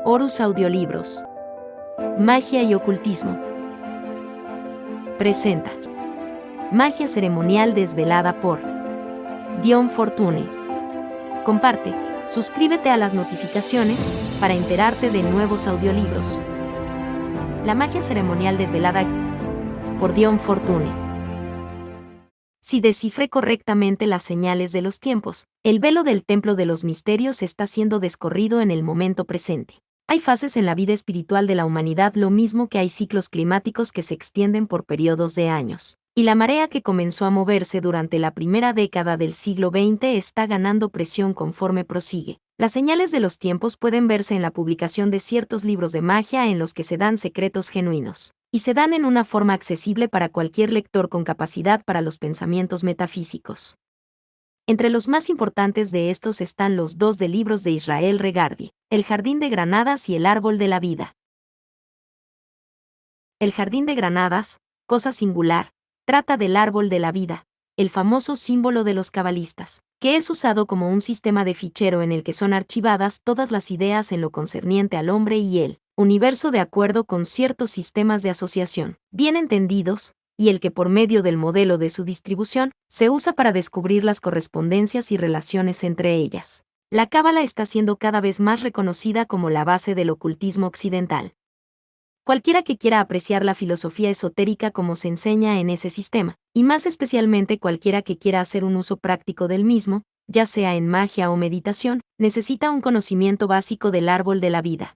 Horus Audiolibros. Magia y ocultismo. Presenta. Magia ceremonial desvelada por Dion Fortune. Comparte, suscríbete a las notificaciones para enterarte de nuevos audiolibros. La magia ceremonial desvelada por Dion Fortune. Si descifré correctamente las señales de los tiempos, el velo del templo de los misterios está siendo descorrido en el momento presente. Hay fases en la vida espiritual de la humanidad, lo mismo que hay ciclos climáticos que se extienden por periodos de años. Y la marea que comenzó a moverse durante la primera década del siglo XX está ganando presión conforme prosigue. Las señales de los tiempos pueden verse en la publicación de ciertos libros de magia en los que se dan secretos genuinos, y se dan en una forma accesible para cualquier lector con capacidad para los pensamientos metafísicos. Entre los más importantes de estos están los dos de libros de Israel Regardie, El Jardín de Granadas y El Árbol de la Vida. El Jardín de Granadas, cosa singular, trata del árbol de la vida, el famoso símbolo de los cabalistas, que es usado como un sistema de fichero en el que son archivadas todas las ideas en lo concerniente al hombre y el universo de acuerdo con ciertos sistemas de asociación, bien entendidos, y el que por medio del modelo de su distribución, se usa para descubrir las correspondencias y relaciones entre ellas. La cábala está siendo cada vez más reconocida como la base del ocultismo occidental. Cualquiera que quiera apreciar la filosofía esotérica como se enseña en ese sistema, y más especialmente cualquiera que quiera hacer un uso práctico del mismo, ya sea en magia o meditación, necesita un conocimiento básico del árbol de la vida.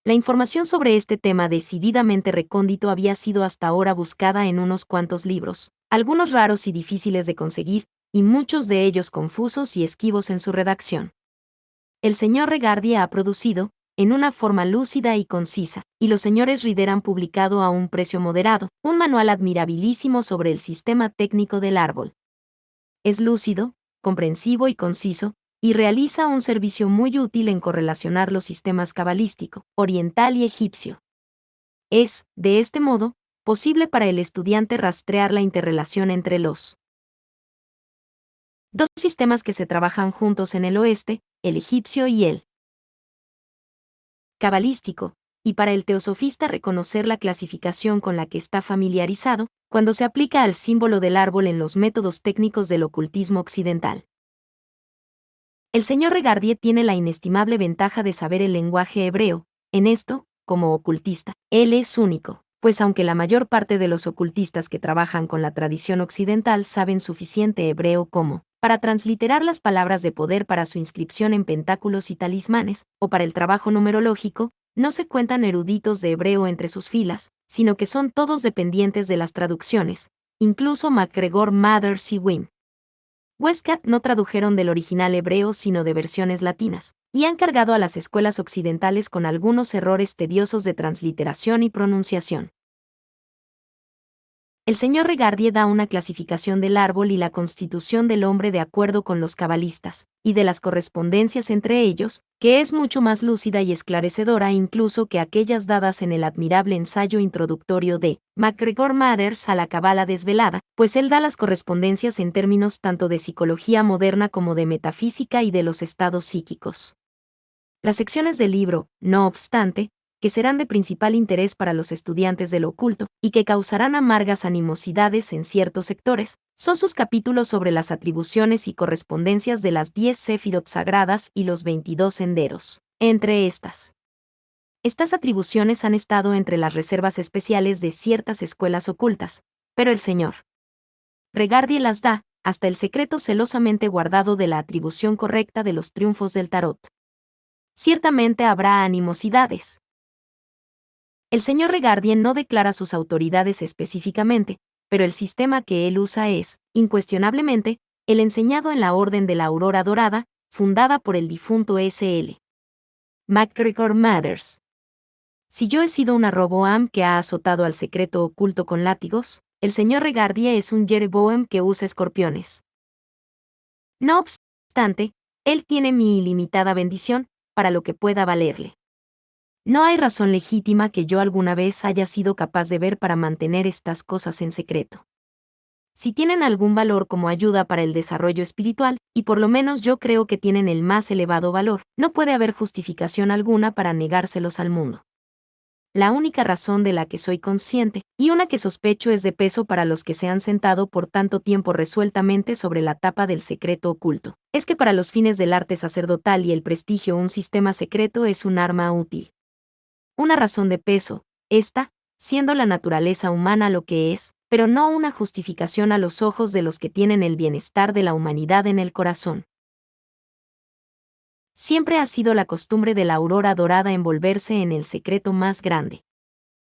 La información sobre este tema decididamente recóndito había sido hasta ahora buscada en unos cuantos libros, algunos raros y difíciles de conseguir, y muchos de ellos confusos y esquivos en su redacción. El señor Regardie ha producido, en una forma lúcida y concisa, y los señores Rider han publicado a un precio moderado, un manual admirabilísimo sobre el sistema técnico del árbol. Es lúcido, comprensivo y conciso, y realiza un servicio muy útil en correlacionar los sistemas cabalístico, oriental y egipcio. Es, de este modo, posible para el estudiante rastrear la interrelación entre los dos sistemas que se trabajan juntos en el oeste, el egipcio y el cabalístico, y para el teosofista reconocer la clasificación con la que está familiarizado, cuando se aplica al símbolo del árbol en los métodos técnicos del ocultismo occidental. El señor Regardie tiene la inestimable ventaja de saber el lenguaje hebreo. En esto, como ocultista, él es único, pues aunque la mayor parte de los ocultistas que trabajan con la tradición occidental saben suficiente hebreo como para transliterar las palabras de poder para su inscripción en pentáculos y talismanes, o para el trabajo numerológico, no se cuentan eruditos de hebreo entre sus filas, sino que son todos dependientes de las traducciones, incluso MacGregor Mathers y Wynne Westcott no tradujeron del original hebreo sino de versiones latinas, y han cargado a las escuelas occidentales con algunos errores tediosos de transliteración y pronunciación. El señor Regardie da una clasificación del árbol y la constitución del hombre de acuerdo con los cabalistas, y de las correspondencias entre ellos, que es mucho más lúcida y esclarecedora incluso que aquellas dadas en el admirable ensayo introductorio de MacGregor Mathers a la Cábala desvelada, pues él da las correspondencias en términos tanto de psicología moderna como de metafísica y de los estados psíquicos. Las secciones del libro, no obstante, que serán de principal interés para los estudiantes del oculto, y que causarán amargas animosidades en ciertos sectores, son sus capítulos sobre las atribuciones y correspondencias de las 10 Sefirot sagradas y los 22 senderos. Entre estas atribuciones han estado entre las reservas especiales de ciertas escuelas ocultas, pero el señor Regardie las da, hasta el secreto celosamente guardado de la atribución correcta de los triunfos del tarot. Ciertamente habrá animosidades. El señor Regardie no declara sus autoridades específicamente, pero el sistema que él usa es, incuestionablemente, el enseñado en la Orden de la Aurora Dorada, fundada por el difunto S.L. MacGregor Mathers. Si yo he sido una Roboam que ha azotado al secreto oculto con látigos, el señor Regardie es un Jeroboam que usa escorpiones. No obstante, él tiene mi ilimitada bendición, para lo que pueda valerle. No hay razón legítima que yo alguna vez haya sido capaz de ver para mantener estas cosas en secreto. Si tienen algún valor como ayuda para el desarrollo espiritual, y por lo menos yo creo que tienen el más elevado valor, no puede haber justificación alguna para negárselos al mundo. La única razón de la que soy consciente, y una que sospecho es de peso para los que se han sentado por tanto tiempo resueltamente sobre la tapa del secreto oculto, es que para los fines del arte sacerdotal y el prestigio un sistema secreto es un arma útil. Una razón de peso, esta, siendo la naturaleza humana lo que es, pero no una justificación a los ojos de los que tienen el bienestar de la humanidad en el corazón. Siempre ha sido la costumbre de la aurora dorada envolverse en el secreto más grande.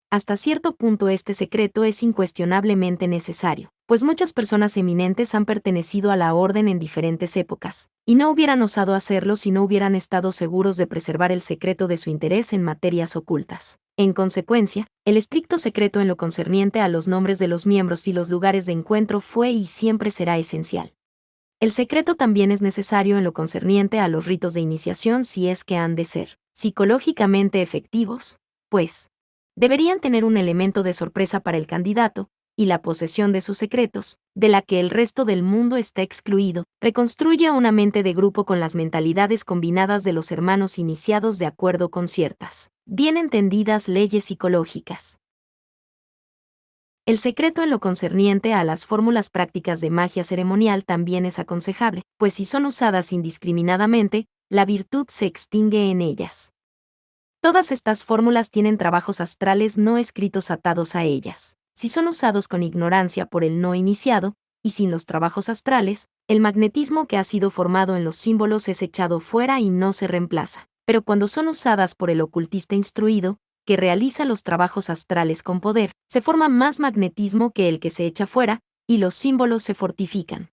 Hasta cierto punto este secreto es incuestionablemente necesario, pues muchas personas eminentes han pertenecido a la orden en diferentes épocas, y no hubieran osado hacerlo si no hubieran estado seguros de preservar el secreto de su interés en materias ocultas. En consecuencia, el estricto secreto en lo concerniente a los nombres de los miembros y los lugares de encuentro fue y siempre será esencial. El secreto también es necesario en lo concerniente a los ritos de iniciación si es que han de ser psicológicamente efectivos, pues deberían tener un elemento de sorpresa para el candidato, y la posesión de sus secretos, de la que el resto del mundo está excluido, reconstruye una mente de grupo con las mentalidades combinadas de los hermanos iniciados de acuerdo con ciertas, bien entendidas leyes psicológicas. El secreto en lo concerniente a las fórmulas prácticas de magia ceremonial también es aconsejable, pues si son usadas indiscriminadamente, la virtud se extingue en ellas. Todas estas fórmulas tienen trabajos astrales no escritos atados a ellas. Si son usados con ignorancia por el no iniciado, y sin los trabajos astrales, el magnetismo que ha sido formado en los símbolos es echado fuera y no se reemplaza. Pero cuando son usadas por el ocultista instruido, que realiza los trabajos astrales con poder, se forma más magnetismo que el que se echa fuera, y los símbolos se fortifican.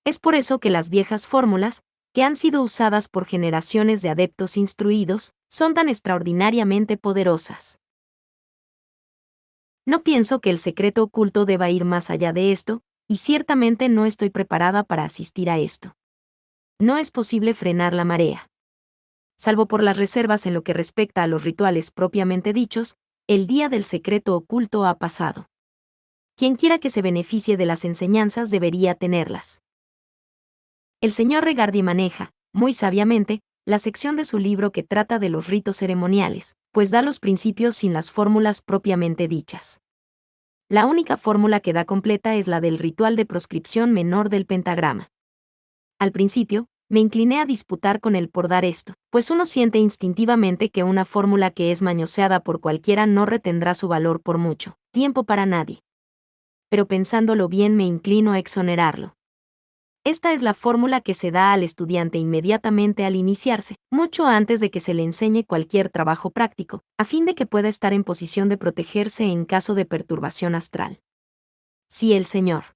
Es por eso que las viejas fórmulas, que han sido usadas por generaciones de adeptos instruidos, son tan extraordinariamente poderosas. No pienso que el secreto oculto deba ir más allá de esto, y ciertamente no estoy preparada para asistir a esto. No es posible frenar la marea. Salvo por las reservas en lo que respecta a los rituales propiamente dichos, el día del secreto oculto ha pasado. Quien quiera que se beneficie de las enseñanzas debería tenerlas. El señor Regardi maneja, muy sabiamente, la sección de su libro que trata de los ritos ceremoniales, pues da los principios sin las fórmulas propiamente dichas. La única fórmula que da completa es la del ritual de proscripción menor del pentagrama. Al principio, me incliné a disputar con él por dar esto, pues uno siente instintivamente que una fórmula que es mañoseada por cualquiera no retendrá su valor por mucho tiempo para nadie. Pero pensándolo bien me inclino a exonerarlo. Esta es la fórmula que se da al estudiante inmediatamente al iniciarse, mucho antes de que se le enseñe cualquier trabajo práctico, a fin de que pueda estar en posición de protegerse en caso de perturbación astral. Si el señor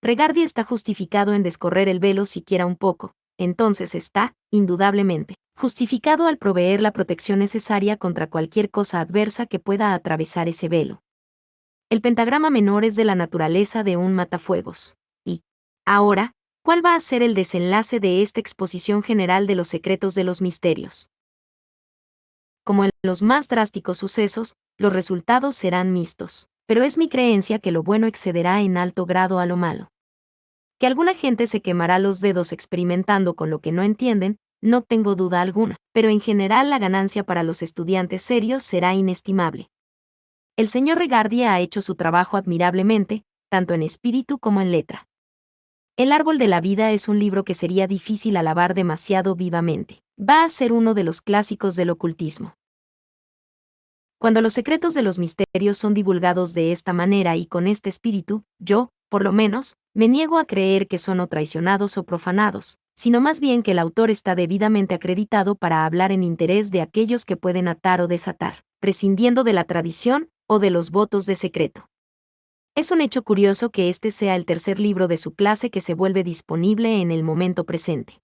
Regardi está justificado en descorrer el velo siquiera un poco, entonces está, indudablemente, justificado al proveer la protección necesaria contra cualquier cosa adversa que pueda atravesar ese velo. El pentagrama menor es de la naturaleza de un matafuegos. Y, ahora, ¿cuál va a ser el desenlace de esta exposición general de los secretos de los misterios? Como en los más drásticos sucesos, los resultados serán mixtos, pero es mi creencia que lo bueno excederá en alto grado a lo malo. Que alguna gente se quemará los dedos experimentando con lo que no entienden, no tengo duda alguna, pero en general la ganancia para los estudiantes serios será inestimable. El señor Regardi ha hecho su trabajo admirablemente, tanto en espíritu como en letra. El árbol de la vida es un libro que sería difícil alabar demasiado vivamente. Va a ser uno de los clásicos del ocultismo. Cuando los secretos de los misterios son divulgados de esta manera y con este espíritu, yo, por lo menos, me niego a creer que son o traicionados o profanados, sino más bien que el autor está debidamente acreditado para hablar en interés de aquellos que pueden atar o desatar, prescindiendo de la tradición o de los votos de secreto. Es un hecho curioso que este sea el tercer libro de su clase que se vuelve disponible en el momento presente.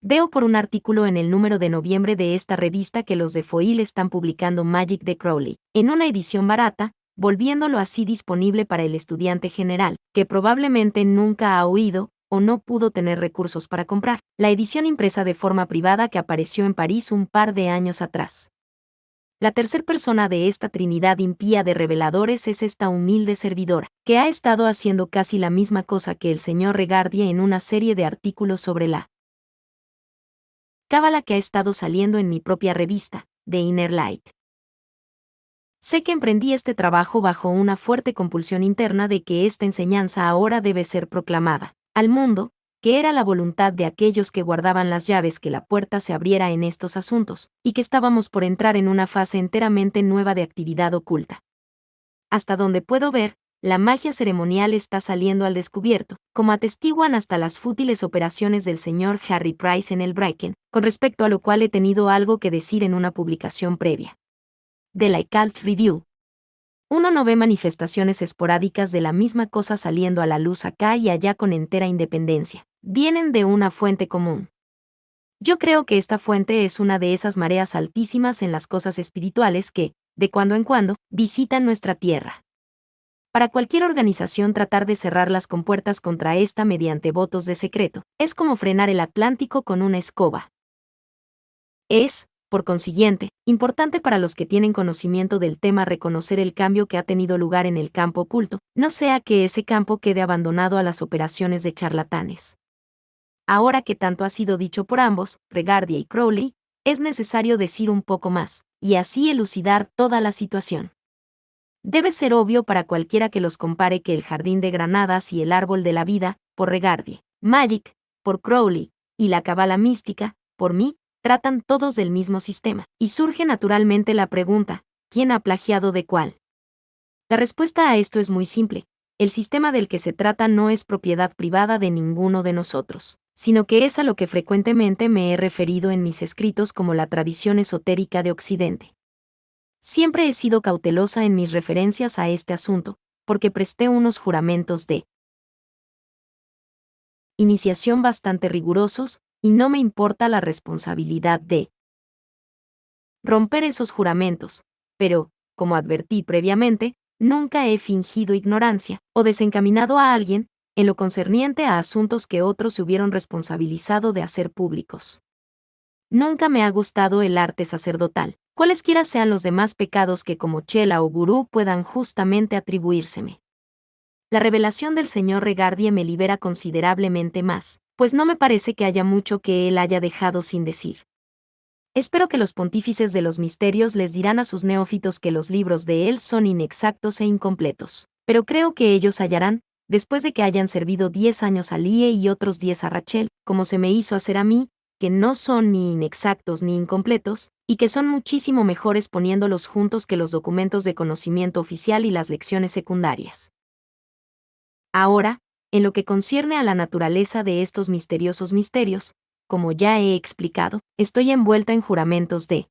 Veo por un artículo en el número de noviembre de esta revista que los de Foil están publicando Magic de Crowley, en una edición barata, volviéndolo así disponible para el estudiante general, que probablemente nunca ha oído, o no pudo tener recursos para comprar, la edición impresa de forma privada que apareció en París un par de años atrás. La tercer persona de esta trinidad impía de reveladores es esta humilde servidora, que ha estado haciendo casi la misma cosa que el señor Regardie en una serie de artículos sobre la cábala que ha estado saliendo en mi propia revista, The Inner Light. Sé que emprendí este trabajo bajo una fuerte compulsión interna de que esta enseñanza ahora debe ser proclamada al mundo, que era la voluntad de aquellos que guardaban las llaves que la puerta se abriera en estos asuntos, y que estábamos por entrar en una fase enteramente nueva de actividad oculta. Hasta donde puedo ver, la magia ceremonial está saliendo al descubierto, como atestiguan hasta las fútiles operaciones del señor Harry Price en el Bracken, con respecto a lo cual he tenido algo que decir en una publicación previa. De la Occult Review. Uno no ve manifestaciones esporádicas de la misma cosa saliendo a la luz acá y allá con entera independencia. Vienen de una fuente común. Yo creo que esta fuente es una de esas mareas altísimas en las cosas espirituales que, de cuando en cuando, visitan nuestra tierra. Para cualquier organización tratar de cerrar las compuertas contra esta mediante votos de secreto, es como frenar el Atlántico con una escoba. Es, por consiguiente, importante para los que tienen conocimiento del tema reconocer el cambio que ha tenido lugar en el campo oculto, no sea que ese campo quede abandonado a las operaciones de charlatanes. Ahora que tanto ha sido dicho por ambos, Regardie y Crowley, es necesario decir un poco más, y así elucidar toda la situación. Debe ser obvio para cualquiera que los compare que el Jardín de Granadas y el Árbol de la Vida, por Regardie, Magic, por Crowley, y la Cábala Mística, por mí, tratan todos del mismo sistema, y surge naturalmente la pregunta, ¿quién ha plagiado de cuál? La respuesta a esto es muy simple. El sistema del que se trata no es propiedad privada de ninguno de nosotros, sino que es a lo que frecuentemente me he referido en mis escritos como la tradición esotérica de Occidente. Siempre he sido cautelosa en mis referencias a este asunto, porque presté unos juramentos de iniciación bastante rigurosos, y no me importa la responsabilidad de romper esos juramentos, pero, como advertí previamente, nunca he fingido ignorancia, o desencaminado a alguien, en lo concerniente a asuntos que otros se hubieron responsabilizado de hacer públicos. Nunca me ha gustado el arte sacerdotal, cualesquiera sean los demás pecados que como chela o gurú puedan justamente atribuírseme. La revelación del señor Regardie me libera considerablemente más, pues no me parece que haya mucho que él haya dejado sin decir. Espero que los pontífices de los misterios les dirán a sus neófitos que los libros de él son inexactos e incompletos, pero creo que ellos hallarán, después de que hayan servido 10 años a Lie y otros 10 a Rachel, como se me hizo hacer a mí, que no son ni inexactos ni incompletos, y que son muchísimo mejores poniéndolos juntos que los documentos de conocimiento oficial y las lecciones secundarias. Ahora, en lo que concierne a la naturaleza de estos misteriosos misterios, como ya he explicado, estoy envuelta en juramentos de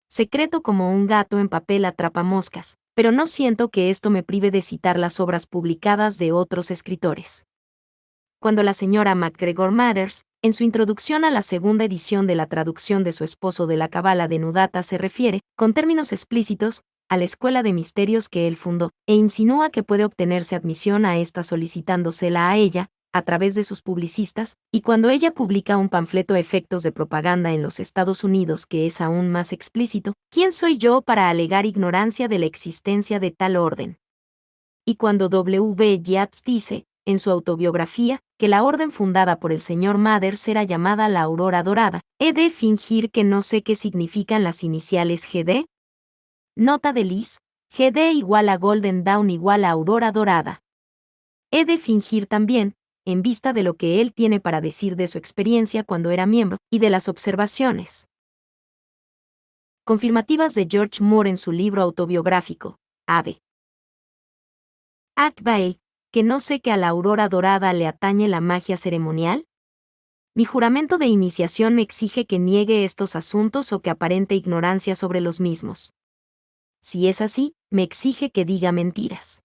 secreto como un gato en papel atrapa moscas, pero no siento que esto me prive de citar las obras publicadas de otros escritores. Cuando la señora MacGregor Mathers, en su introducción a la segunda edición de la traducción de su esposo de la Cábala de Nudata se refiere, con términos explícitos, a la escuela de misterios que él fundó, e insinúa que puede obtenerse admisión a esta solicitándosela a ella, a través de sus publicistas, y cuando ella publica un panfleto a efectos de propaganda en los Estados Unidos que es aún más explícito, ¿quién soy yo para alegar ignorancia de la existencia de tal orden? Y cuando W. Yeats dice, en su autobiografía, que la orden fundada por el señor Mathers era llamada la Aurora Dorada, ¿he de fingir que no sé qué significan las iniciales GD? Nota de Liz, GD igual a Golden Dawn igual a Aurora Dorada. He de fingir también, en vista de lo que él tiene para decir de su experiencia cuando era miembro, y de las observaciones confirmativas de George Moore en su libro autobiográfico, Ave Akbae, que no sé que a la aurora dorada le atañe la magia ceremonial. Mi juramento de iniciación me exige que niegue estos asuntos o que aparente ignorancia sobre los mismos. Si es así, me exige que diga mentiras.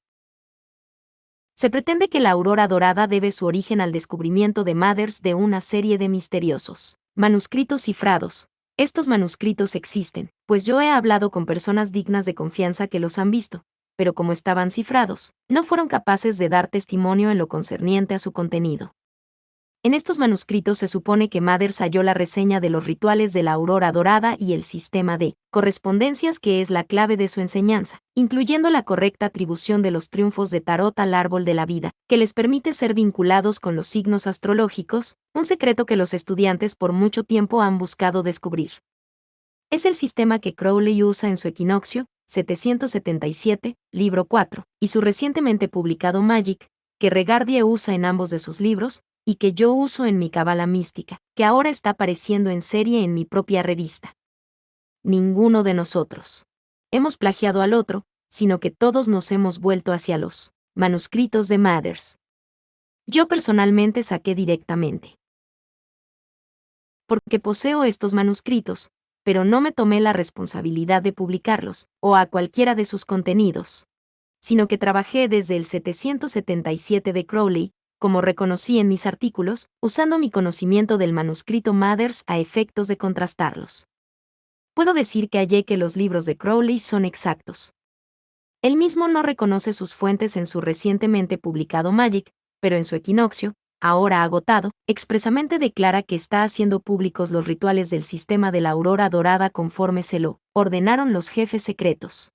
Se pretende que la aurora dorada debe su origen al descubrimiento de Mathers de una serie de misteriosos manuscritos cifrados. Estos manuscritos existen, pues yo he hablado con personas dignas de confianza que los han visto, pero como estaban cifrados, no fueron capaces de dar testimonio en lo concerniente a su contenido. En estos manuscritos se supone que Mathers halló la reseña de los rituales de la aurora dorada y el sistema de correspondencias que es la clave de su enseñanza, incluyendo la correcta atribución de los triunfos de tarot al árbol de la vida, que les permite ser vinculados con los signos astrológicos, un secreto que los estudiantes por mucho tiempo han buscado descubrir. Es el sistema que Crowley usa en su Equinoccio, 777, libro 4, y su recientemente publicado Magic, que Regardie usa en ambos de sus libros, y que yo uso en mi Cábala Mística, que ahora está apareciendo en serie en mi propia revista. Ninguno de nosotros hemos plagiado al otro, sino que todos nos hemos vuelto hacia los manuscritos de Mathers. Yo personalmente saqué directamente, porque poseo estos manuscritos, pero no me tomé la responsabilidad de publicarlos, o a cualquiera de sus contenidos, sino que trabajé desde el 777 de Crowley, como reconocí en mis artículos, usando mi conocimiento del manuscrito Mathers a efectos de contrastarlos. Puedo decir que hallé que los libros de Crowley son exactos. Él mismo no reconoce sus fuentes en su recientemente publicado Magic, pero en su Equinoccio, ahora agotado, expresamente declara que está haciendo públicos los rituales del sistema de la aurora dorada conforme se lo ordenaron los jefes secretos.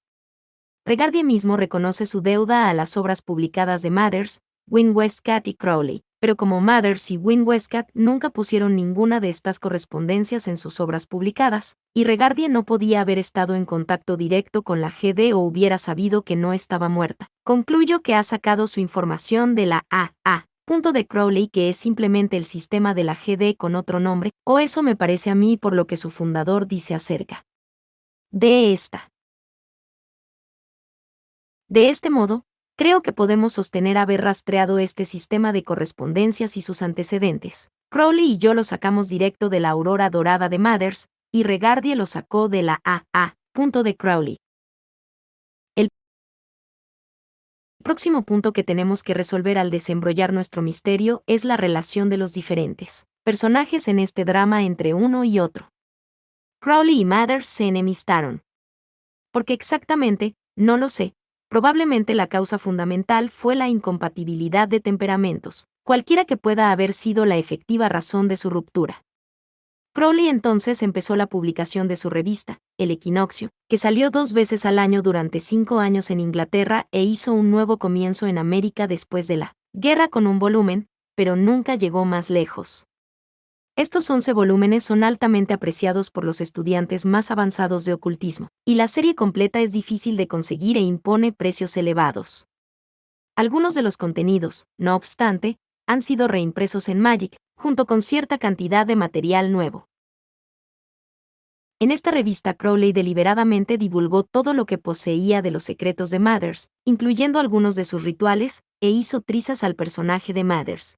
Regardie mismo reconoce su deuda a las obras publicadas de Mathers, Wynne Westcott y Crowley, pero como Mathers y Wynne Westcott nunca pusieron ninguna de estas correspondencias en sus obras publicadas, y Regardie no podía haber estado en contacto directo con la GD o hubiera sabido que no estaba muerta, concluyo que ha sacado su información de la AA. Punto de Crowley, que es simplemente el sistema de la GD con otro nombre, o eso me parece a mí por lo que su fundador dice acerca de esta. De este modo, creo que podemos sostener haber rastreado este sistema de correspondencias y sus antecedentes. Crowley y yo lo sacamos directo de la aurora dorada de Mathers, y Regardie lo sacó de la AA. Punto de Crowley. El próximo punto que tenemos que resolver al desembrollar nuestro misterio es la relación de los diferentes personajes en este drama entre uno y otro. Crowley y Mathers se enemistaron. ¿Por qué exactamente? No lo sé. Probablemente la causa fundamental fue la incompatibilidad de temperamentos, cualquiera que pueda haber sido la efectiva razón de su ruptura. Crowley entonces empezó la publicación de su revista, El Equinoccio, que salió 2 veces al año durante 5 años en Inglaterra e hizo un nuevo comienzo en América después de la guerra con un volumen, pero nunca llegó más lejos. Estos 11 volúmenes son altamente apreciados por los estudiantes más avanzados de ocultismo, y la serie completa es difícil de conseguir e impone precios elevados. Algunos de los contenidos, no obstante, han sido reimpresos en Magic, junto con cierta cantidad de material nuevo. En esta revista Crowley deliberadamente divulgó todo lo que poseía de los secretos de Mathers, incluyendo algunos de sus rituales, e hizo trizas al personaje de Mathers.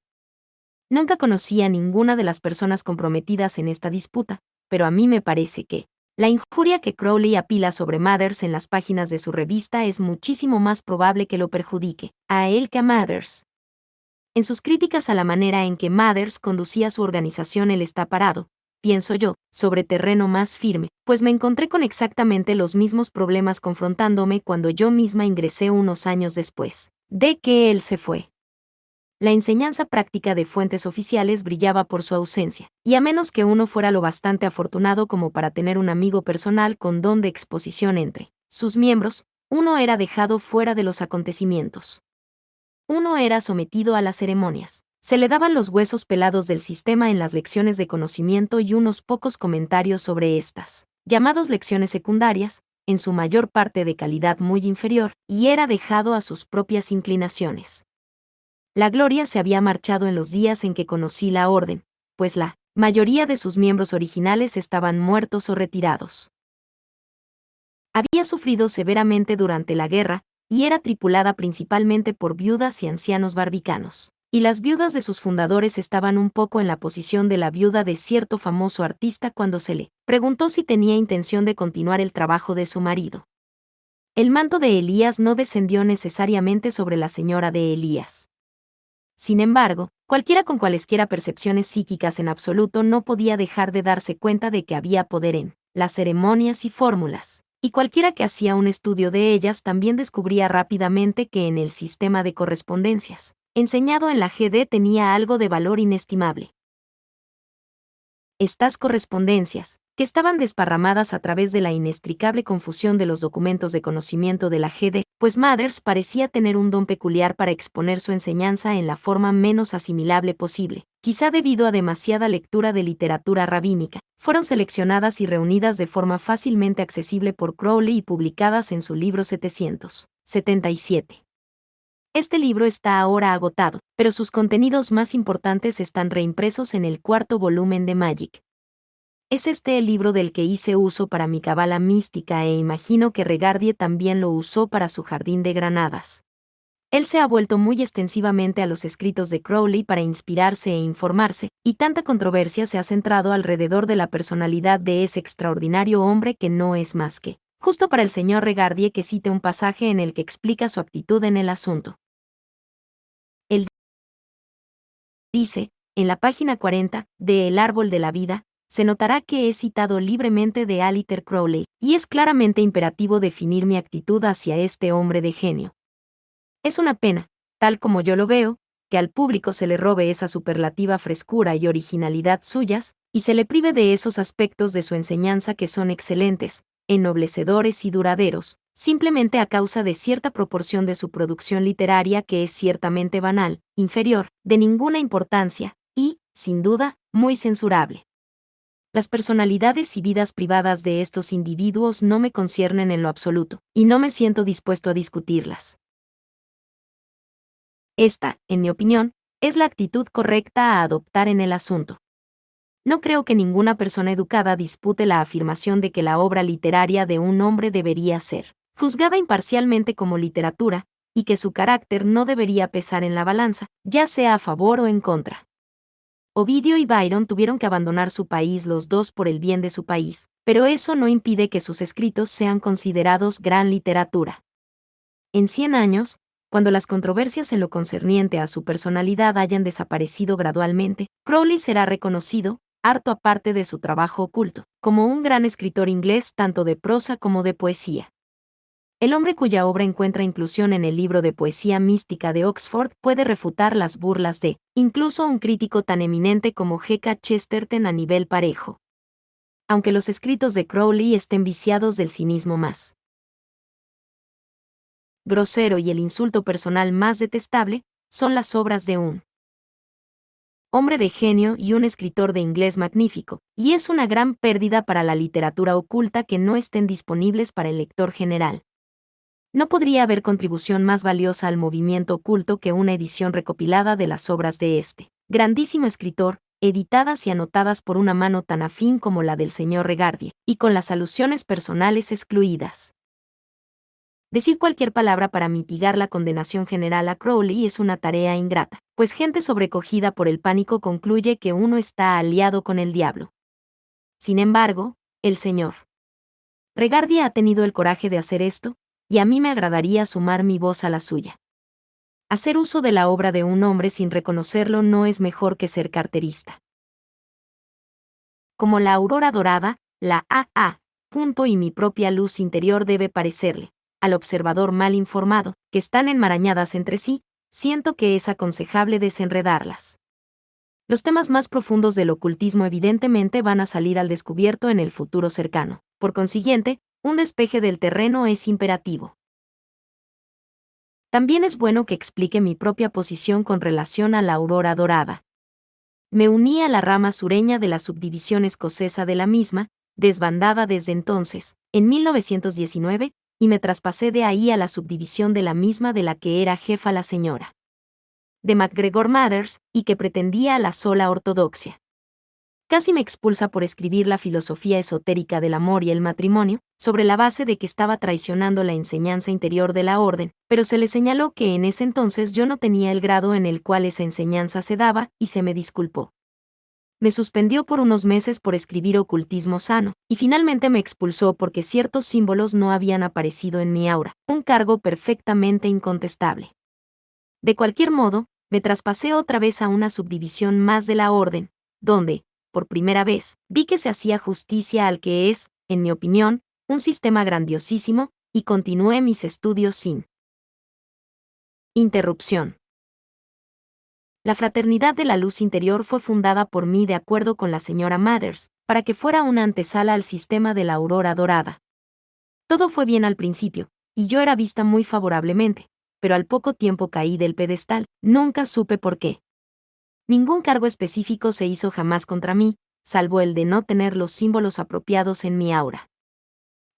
Nunca conocí a ninguna de las personas comprometidas en esta disputa, pero a mí me parece que la injuria que Crowley apila sobre Mathers en las páginas de su revista es muchísimo más probable que lo perjudique a él que a Mathers. En sus críticas a la manera en que Mathers conducía su organización, él está parado, pienso yo, sobre terreno más firme, pues me encontré con exactamente los mismos problemas confrontándome cuando yo misma ingresé unos años después de que él se fue. La enseñanza práctica de fuentes oficiales brillaba por su ausencia, y a menos que uno fuera lo bastante afortunado como para tener un amigo personal con don de exposición entre sus miembros, uno era dejado fuera de los acontecimientos. Uno era sometido a las ceremonias. Se le daban los huesos pelados del sistema en las lecciones de conocimiento y unos pocos comentarios sobre estas, llamados lecciones secundarias, en su mayor parte de calidad muy inferior, y era dejado a sus propias inclinaciones. La gloria se había marchado en los días en que conocí la orden, pues la mayoría de sus miembros originales estaban muertos o retirados. Había sufrido severamente durante la guerra, y era tripulada principalmente por viudas y ancianos barbicanos, y las viudas de sus fundadores estaban un poco en la posición de la viuda de cierto famoso artista cuando se le preguntó si tenía intención de continuar el trabajo de su marido. El manto de Elías no descendió necesariamente sobre la señora de Elías. Sin embargo, cualquiera con cualesquiera percepciones psíquicas en absoluto no podía dejar de darse cuenta de que había poder en las ceremonias y fórmulas, y cualquiera que hacía un estudio de ellas también descubría rápidamente que en el sistema de correspondencias enseñado en la GD tenía algo de valor inestimable. Estas correspondencias, que estaban desparramadas a través de la inextricable confusión de los documentos de conocimiento de la GD, pues Mathers parecía tener un don peculiar para exponer su enseñanza en la forma menos asimilable posible, quizá debido a demasiada lectura de literatura rabínica, fueron seleccionadas y reunidas de forma fácilmente accesible por Crowley y publicadas en su libro 777. Este libro está ahora agotado, pero sus contenidos más importantes están reimpresos en el cuarto volumen de Magic. Es este el libro del que hice uso para mi cábala mística e imagino que Regardie también lo usó para su jardín de granadas. Él se ha vuelto muy extensivamente a los escritos de Crowley para inspirarse e informarse, y tanta controversia se ha centrado alrededor de la personalidad de ese extraordinario hombre que no es más que, justo para el señor Regardie que cite un pasaje en el que explica su actitud en el asunto. Él dice, en la página 40, de El árbol de la vida, se notará que he citado libremente de Alistair Crowley, y es claramente imperativo definir mi actitud hacia este hombre de genio. Es una pena, tal como yo lo veo, que al público se le robe esa superlativa frescura y originalidad suyas, y se le prive de esos aspectos de su enseñanza que son excelentes, ennoblecedores y duraderos, simplemente a causa de cierta proporción de su producción literaria que es ciertamente banal, inferior, de ninguna importancia, y, sin duda, muy censurable. Las personalidades y vidas privadas de estos individuos no me conciernen en lo absoluto, y no me siento dispuesto a discutirlas. Esta, en mi opinión, es la actitud correcta a adoptar en el asunto. No creo que ninguna persona educada dispute la afirmación de que la obra literaria de un hombre debería ser juzgada imparcialmente como literatura, y que su carácter no debería pesar en la balanza, ya sea a favor o en contra. Ovidio y Byron tuvieron que abandonar su país los dos por el bien de su país, pero eso no impide que sus escritos sean considerados gran literatura. En 100 años, cuando las controversias en lo concerniente a su personalidad hayan desaparecido gradualmente, Crowley será reconocido, harto aparte de su trabajo oculto, como un gran escritor inglés tanto de prosa como de poesía. El hombre cuya obra encuentra inclusión en el libro de poesía mística de Oxford puede refutar las burlas de, incluso un crítico tan eminente como G.K. Chesterton a nivel parejo. Aunque los escritos de Crowley estén viciados del cinismo más grosero y el insulto personal más detestable, son las obras de un hombre de genio y un escritor de inglés magnífico, y es una gran pérdida para la literatura oculta que no estén disponibles para el lector general. No podría haber contribución más valiosa al movimiento oculto que una edición recopilada de las obras de este grandísimo escritor, editadas y anotadas por una mano tan afín como la del señor Regardie, y con las alusiones personales excluidas. Decir cualquier palabra para mitigar la condenación general a Crowley es una tarea ingrata, pues gente sobrecogida por el pánico concluye que uno está aliado con el diablo. Sin embargo, el señor Regardie ha tenido el coraje de hacer esto, y a mí me agradaría sumar mi voz a la suya. Hacer uso de la obra de un hombre sin reconocerlo no es mejor que ser carterista. Como la aurora dorada, la AA, punto y mi propia luz interior debe parecerle, al observador mal informado, que están enmarañadas entre sí, siento que es aconsejable desenredarlas. Los temas más profundos del ocultismo evidentemente van a salir al descubierto en el futuro cercano, por consiguiente, un despeje del terreno es imperativo. También es bueno que explique mi propia posición con relación a la aurora dorada. Me uní a la rama sureña de la subdivisión escocesa de la misma, desbandada desde entonces, en 1919, y me traspasé de ahí a la subdivisión de la misma de la que era jefa la señora de MacGregor Mathers, y que pretendía a la sola ortodoxia. Casi me expulsa por escribir la filosofía esotérica del amor y el matrimonio, sobre la base de que estaba traicionando la enseñanza interior de la orden, pero se le señaló que en ese entonces yo no tenía el grado en el cual esa enseñanza se daba, y se me disculpó. Me suspendió por unos meses por escribir ocultismo sano, y finalmente me expulsó porque ciertos símbolos no habían aparecido en mi aura, un cargo perfectamente incontestable. De cualquier modo, me traspasé otra vez a una subdivisión más de la orden, donde, por primera vez, vi que se hacía justicia al que es, en mi opinión, un sistema grandiosísimo, y continué mis estudios sin interrupción. La Fraternidad de la Luz Interior fue fundada por mí de acuerdo con la señora Mathers, para que fuera una antesala al sistema de la aurora dorada. Todo fue bien al principio, y yo era vista muy favorablemente, pero al poco tiempo caí del pedestal, nunca supe por qué. Ningún cargo específico se hizo jamás contra mí, salvo el de no tener los símbolos apropiados en mi aura.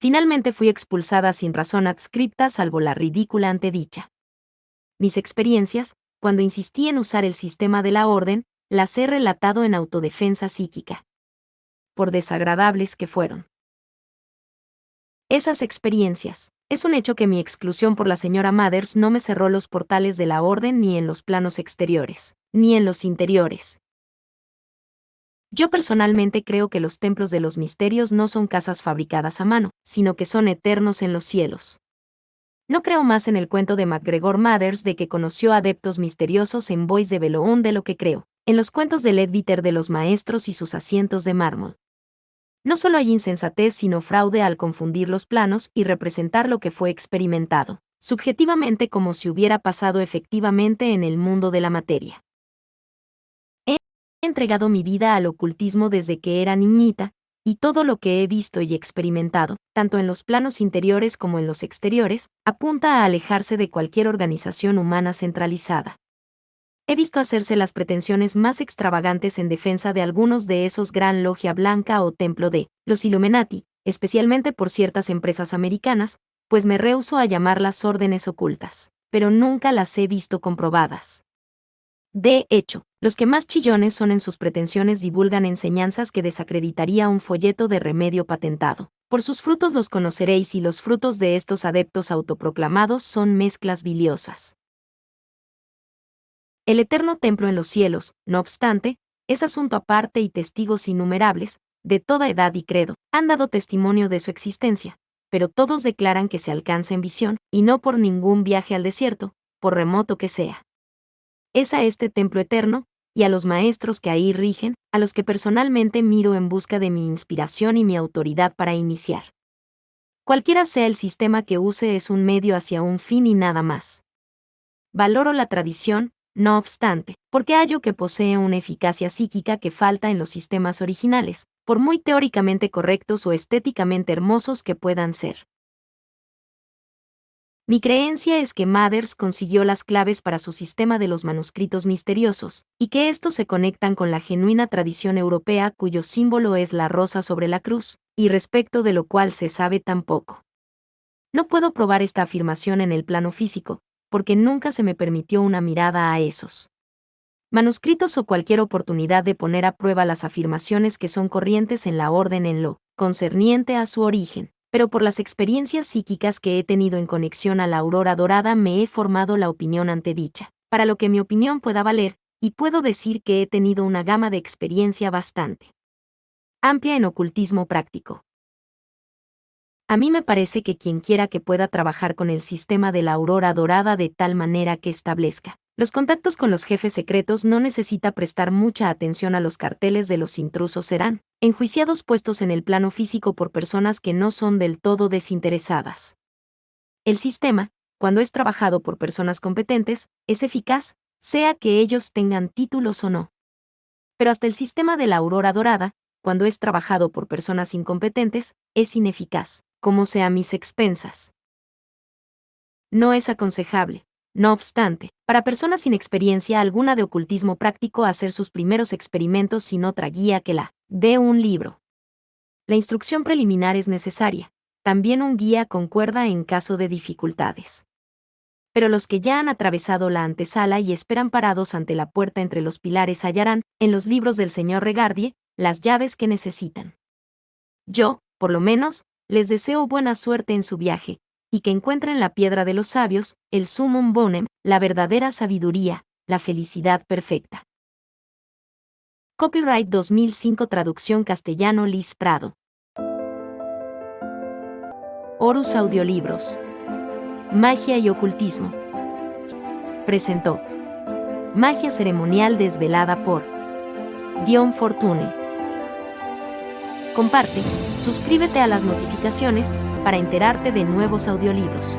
Finalmente fui expulsada sin razón adscripta salvo la ridícula antedicha. Mis experiencias, cuando insistí en usar el sistema de la orden, las he relatado en autodefensa psíquica. Por desagradables que fueron. Esas experiencias. Es un hecho que mi exclusión por la señora Mathers no me cerró los portales de la orden ni en los planos exteriores, ni en los interiores. Yo personalmente creo que los templos de los misterios no son casas fabricadas a mano, sino que son eternos en los cielos. No creo más en el cuento de MacGregor Mathers de que conoció adeptos misteriosos en Bois de Beloon de lo que creo, en los cuentos de Leadbeater de los maestros y sus asientos de mármol. No solo hay insensatez sino fraude al confundir los planos y representar lo que fue experimentado, subjetivamente como si hubiera pasado efectivamente en el mundo de la materia. He entregado mi vida al ocultismo desde que era niñita, y todo lo que he visto y experimentado, tanto en los planos interiores como en los exteriores, apunta a alejarse de cualquier organización humana centralizada. He visto hacerse las pretensiones más extravagantes en defensa de algunos de esos gran logia blanca o templo de los Illuminati, especialmente por ciertas empresas americanas, pues me rehúso a llamarlas órdenes ocultas, pero nunca las he visto comprobadas. De hecho, los que más chillones son en sus pretensiones divulgan enseñanzas que desacreditaría un folleto de remedio patentado. Por sus frutos los conoceréis y los frutos de estos adeptos autoproclamados son mezclas biliosas. El eterno templo en los cielos, no obstante, es asunto aparte y testigos innumerables, de toda edad y credo, han dado testimonio de su existencia, pero todos declaran que se alcanza en visión, y no por ningún viaje al desierto, por remoto que sea. Es a este templo eterno, y a los maestros que ahí rigen, a los que personalmente miro en busca de mi inspiración y mi autoridad para iniciar. Cualquiera sea el sistema que use es un medio hacia un fin y nada más. Valoro la tradición, no obstante, porque hallo que posee una eficacia psíquica que falta en los sistemas originales, por muy teóricamente correctos o estéticamente hermosos que puedan ser. Mi creencia es que Mathers consiguió las claves para su sistema de los manuscritos misteriosos, y que estos se conectan con la genuina tradición europea cuyo símbolo es la rosa sobre la cruz, y respecto de lo cual se sabe tan poco. No puedo probar esta afirmación en el plano físico, porque nunca se me permitió una mirada a esos manuscritos o cualquier oportunidad de poner a prueba las afirmaciones que son corrientes en la orden en lo concerniente a su origen, pero por las experiencias psíquicas que he tenido en conexión a la aurora dorada me he formado la opinión antedicha, para lo que mi opinión pueda valer, y puedo decir que he tenido una gama de experiencia bastante amplia en ocultismo práctico. A mí me parece que quien quiera que pueda trabajar con el sistema de la aurora dorada de tal manera que establezca los contactos con los jefes secretos no necesita prestar mucha atención a los carteles de los intrusos serán enjuiciados puestos en el plano físico por personas que no son del todo desinteresadas. El sistema, cuando es trabajado por personas competentes, es eficaz, sea que ellos tengan títulos o no. Pero hasta el sistema de la aurora dorada, cuando es trabajado por personas incompetentes, es ineficaz, como sea a mis expensas. No es aconsejable, no obstante, para personas sin experiencia alguna de ocultismo práctico hacer sus primeros experimentos sin otra guía que la de un libro. La instrucción preliminar es necesaria, también un guía concuerda en caso de dificultades. Pero los que ya han atravesado la antesala y esperan parados ante la puerta entre los pilares hallarán, en los libros del señor Regardie, las llaves que necesitan. Yo, por lo menos, les deseo buena suerte en su viaje, y que encuentren la piedra de los sabios, el summum bonem, la verdadera sabiduría, la felicidad perfecta. Copyright 2005 traducción castellano Liz Prado. Horus Audiolibros. Magia y ocultismo. Presentó. Magia ceremonial desvelada por Dion Fortune. Comparte, suscríbete a las notificaciones para enterarte de nuevos audiolibros.